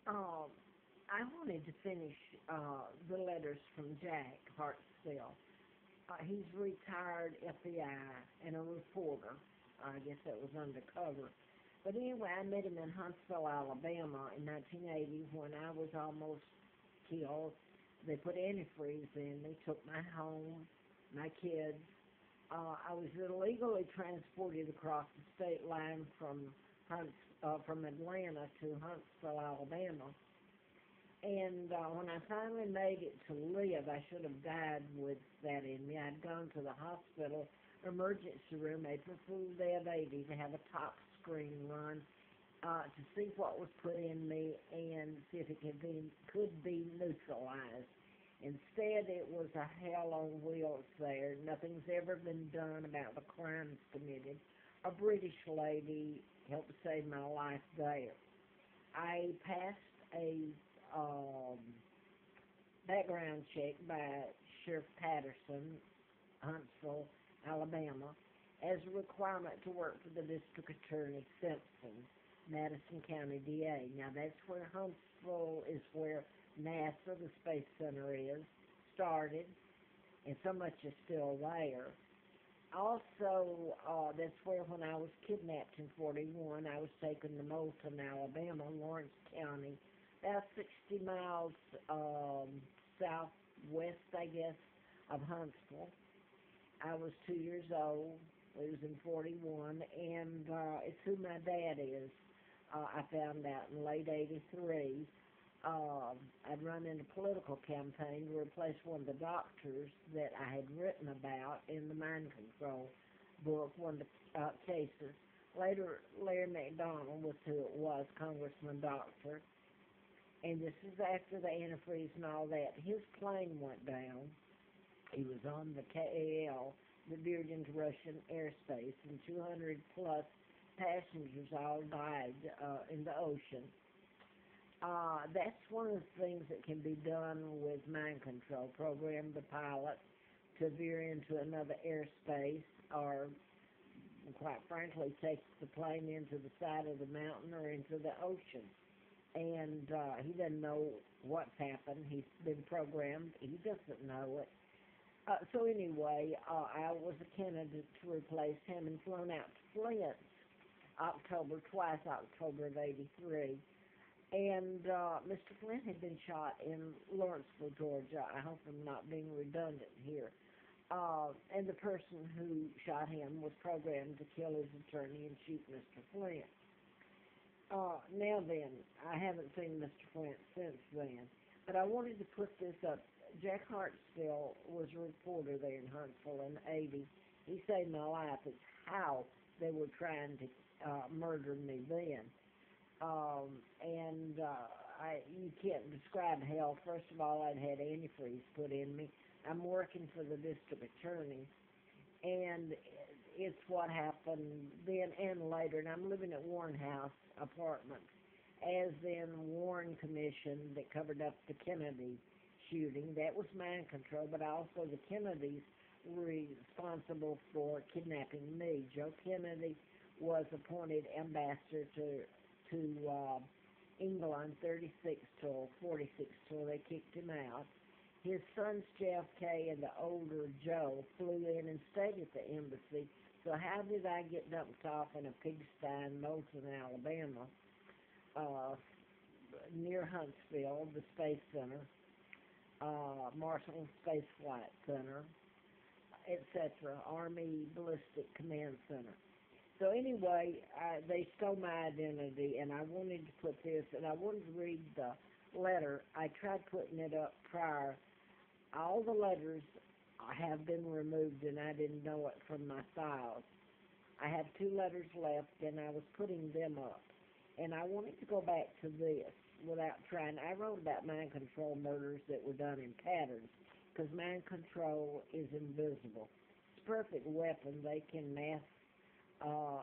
Um, I wanted to finish the letters from Jack Hartsfield. He's retired FBI and a reporter. I guess that was undercover. But anyway, I met him in Huntsville, Alabama in 1980 when I was almost killed. They put antifreeze in. They took my home, my kids. I was illegally transported across the state line from Atlanta to Huntsville, Alabama. And when I finally made it to live, I should have died with that in me. I'd gone to the hospital emergency room, April Fool's Day of 80, to have a top screen run to see what was put in me and see if it could be neutralized. Instead, it was a hell on wheels there. Nothing's ever been done about the crimes committed. A British lady helped save my life there. I passed a background check by Sheriff Patterson, Huntsville, Alabama, as a requirement to work for the District Attorney Simpson, Madison County DA. Now that's where Huntsville is where NASA, the Space Center, started, and so much is still there. Also, that's where when I was kidnapped in 41, I was taken to Moulton, Alabama, Lawrence County, about 60 miles southwest, I guess, of Huntsville. I was 2 years old. It was in 41, and it's who my dad is. I found out in late 83. I'd run in a political campaign to replace one of the doctors that I had written about in the Mind Control book, one of the cases. Later, Larry McDonald was who it was, Congressman Doctor. And this is after the antifreeze and all that. His plane went down. He was on the KAL that veered into Russian airspace, and 200 plus passengers all died in the ocean. That's one of the things that can be done with mind control. Program the pilot to veer into another airspace, or quite frankly take the plane into the side of the mountain or into the ocean. And he doesn't know what's happened. He's been programmed. He doesn't know it. So anyway, I was a candidate to replace him and flown out to Flint twice October of 83. And Mr. Flint had been shot in Lawrenceville, Georgia. I hope I'm not being redundant here. And the person who shot him was programmed to kill his attorney and shoot Mr. Flint. Now then, I haven't seen Mr. Flint since then, but I wanted to put this up. Jack Hartsfield was a reporter there in Huntsville in 80. He saved my life. It's how they were trying to murder me then. You can't describe hell. First of all, I'd had antifreeze put in me. I'm working for the district attorney, and it's what happened then and later. And I'm living at Warren House Apartments, as then Warren Commission that covered up the Kennedy shooting. That was mind control, but also the Kennedys were responsible for kidnapping me. Joe Kennedy was appointed ambassador to England 36 till 46 till they kicked him out. His sons JFK and the older Joe flew in and stayed at the embassy. So how did I get dumped off in a pigsty in Moulton, Alabama, near Huntsville, the Space Center, Marshall Space Flight Center, etc., Army Ballistic Command Center. So anyway, they stole my identity, and I wanted to put this, and I wanted to read the letter. I tried putting it up prior. All the letters have been removed, and I didn't know it from my files. I have 2 letters left, and I was putting them up. And I wanted to go back to this without trying. I wrote about mind control murders that were done in patterns, because mind control is invisible. It's a perfect weapon. They can mass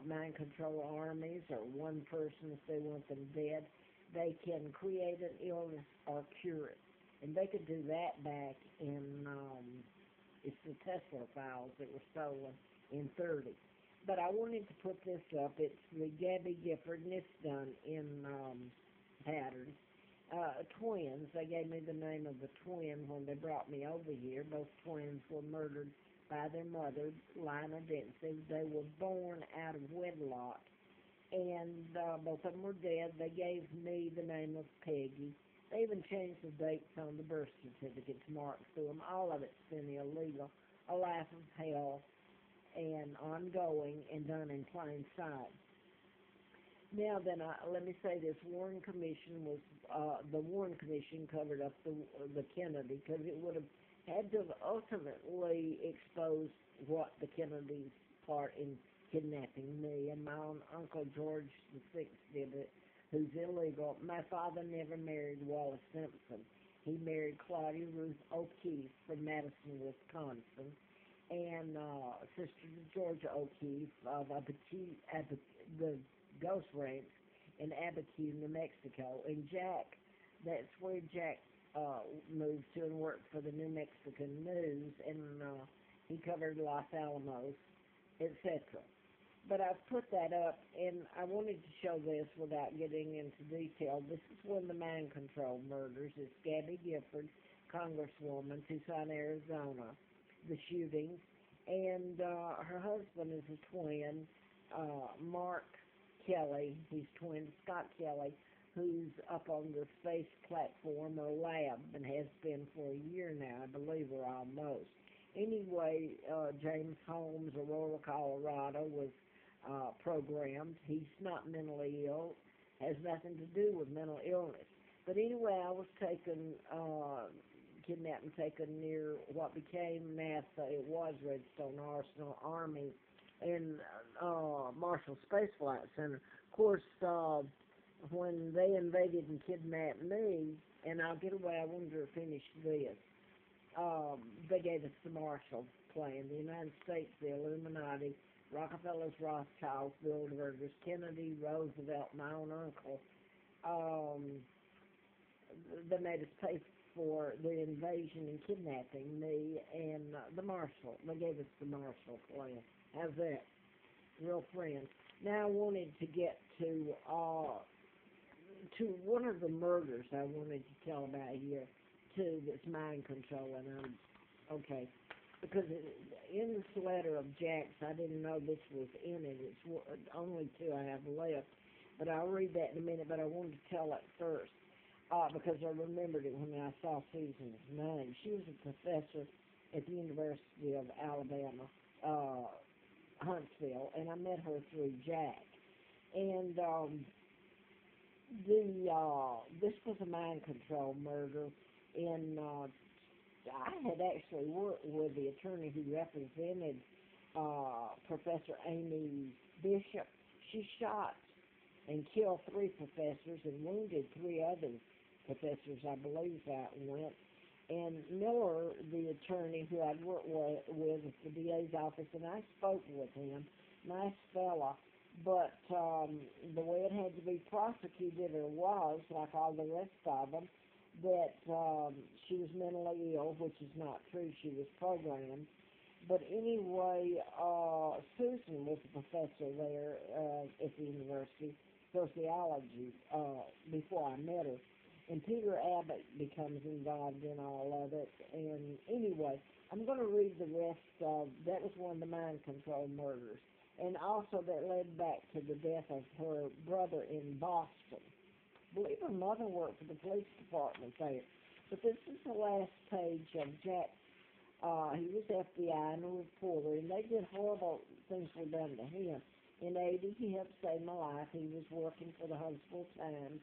mind control armies, or one person if they want them dead. They can create an illness or cure it. And they could do that back in, it's the Tesla files that were stolen in 30. But I wanted to put this up. It's the Gabby Gifford, and it's done in patterns. twins. They gave me the name of the twin when they brought me over here. Both twins were murdered by their mother, Lina Dempsey. They were born out of wedlock, and both of them were dead. They gave me the name of Peggy. They even changed the dates on the birth certificates marked through them. All of it's been illegal, a life of hell, and ongoing, and done in plain sight. Now then, let me say this: Warren Commission was the Warren Commission covered up the Kennedy, because it would have had to have ultimately exposed what the Kennedys' part in kidnapping me, and my own Uncle George VI did it, who's illegal. My father never married Wallace Simpson. He married Claudia Ruth O'Keefe from Madison, Wisconsin, and sister to Georgia O'Keefe of the Ghost Ranch in Abiquiu, New Mexico. And Jack, that's where Jack moved to and worked for the New Mexican News, and he covered Los Alamos, etc. But I've put that up, and I wanted to show this without getting into detail. This is one of the mind control murders. It's Gabby Gifford, Congresswoman, Tucson, Arizona, the shootings. And her husband is a twin, Mark Kelly. He's twin Scott Kelly, who's up on the space platform or lab and has been for a year now, I believe, or almost. Anyway, James Holmes, Aurora, Colorado, was programmed. He's not mentally ill, has nothing to do with mental illness. But anyway, I was kidnapped and taken near what became NASA. It was Redstone Arsenal, Army, and Marshall Space Flight Center. Of course, when they invaded and kidnapped me, and I'll get away, I wanted to finish this. They gave us the Marshall Plan, the United States, the Illuminati, Rockefellers, Rothschilds, Bilderbergers, Kennedy, Roosevelt, my own uncle. They made us pay for the invasion and kidnapping me, and the Marshall. They gave us the Marshall Plan. How's that? Real friends. Now I wanted to get to one of the murders I wanted to tell about here, too, that's mind control, and okay. Because in this letter of Jack's, I didn't know this was in it. It's only two I have left, but I'll read that in a minute, but I wanted to tell it first, because I remembered it when I saw Susan's name. She was a professor at the University of Alabama, Huntsville, and I met her through Jack. And this was a mind control murder, and I had actually worked with the attorney who represented Professor Amy Bishop. She shot and killed 3 professors and wounded 3 other professors, I believe that went. And Miller, the attorney who I'd worked with at the DA's office, and I spoke with him, nice fella, but the way it had to be prosecuted, or was, like all the rest of them, that she was mentally ill, which is not true. She was programmed. But anyway, Susan was a professor there at the university, sociology, before I met her. And Peter Abbott becomes involved in all of it. And anyway, I'm going to read the rest of, that was one of the mind control murders. And also that led back to the death of her brother in Boston. I believe her mother worked for the police department there. But this is the last page of Jack. He was FBI and a reporter, and they did horrible things were done to him. In 80, he helped save my life. He was working for the Huntsville Times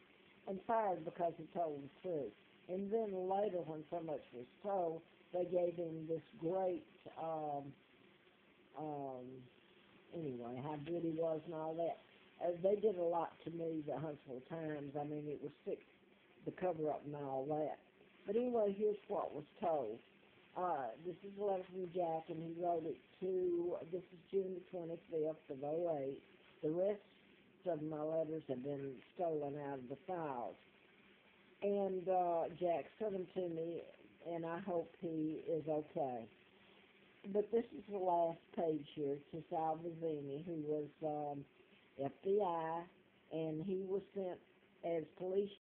and fired because he told the truth. And then later, when so much was told, they gave him this great, anyway, how good he was and all that. They did a lot to me, the Huntsville Times. I mean, it was sick, the cover-up and all that. But anyway, here's what was told. This is a letter from Jack, and he wrote it to, this is June the 25th of '08. The rest of my letters have been stolen out of the files. And Jack sent them to me, and I hope he is okay. But this is the last page here to Sal Vizzini, who was FBI, and he was sent as police